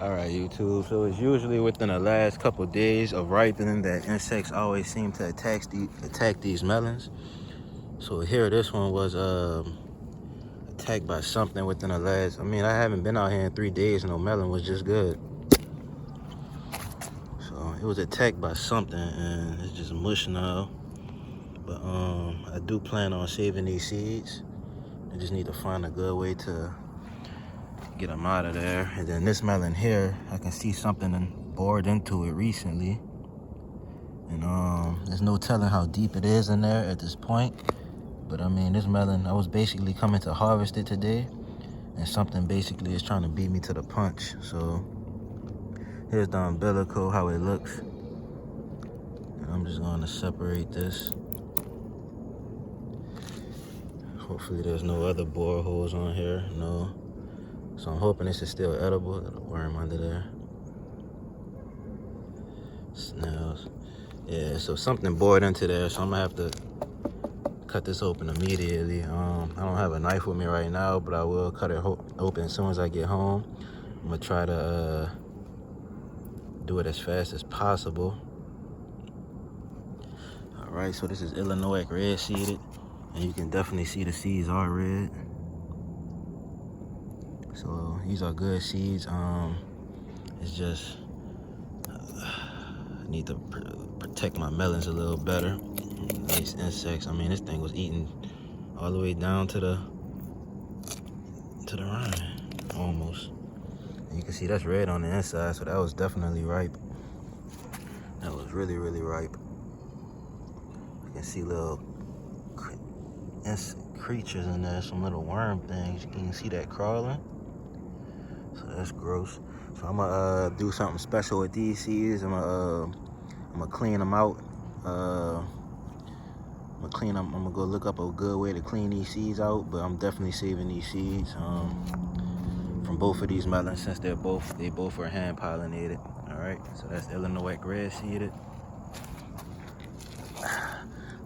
Alright, YouTube, so it's usually within the last couple days of ripening that insects always seem to attack these melons. So here, this one was attacked by something within the last, I haven't been out here in 3 days and no melon was just good. So it was attacked by something and it's just mush now. But I do plan on saving these seeds. I just need to find a good way to get them out of there. And then this melon here, I can see something bored into it recently. And there's no telling how deep it is in there at this point. But this melon, I was basically coming to harvest it today, and something basically is trying to beat me to the punch. So here's the umbilical, how it looks. And I'm just gonna separate this. Hopefully there's no other bore holes on here, no. So I'm hoping this is still edible. Got a worm under there. Snails. Yeah, so something bored into there, so I'm gonna have to cut this open immediately. I don't have a knife with me right now, but I will cut it open as soon as I get home. I'm gonna try to do it as fast as possible. All right, so this is Illiniwek red seeded, and you can definitely see the seeds are red. So these are good seeds. It's just I need to protect my melons a little better. These insects, this thing was eating all the way down to the rind, almost. And you can see that's red on the inside, so that was definitely ripe. That was really, really ripe. You can see little creatures in there, some little worm things. You can see that crawling. So that's gross. So I'm gonna do something special with these seeds. I'm gonna clean them out. I'm gonna go look up a good way to clean these seeds out, but I'm definitely saving these seeds from both of these melons, since they both are hand pollinated. All right, so that's Illiniwek red seeded.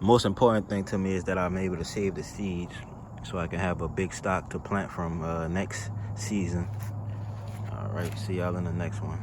The most important thing to me is that I'm able to save the seeds so I can have a big stock to plant from next season. All right, see y'all in the next one.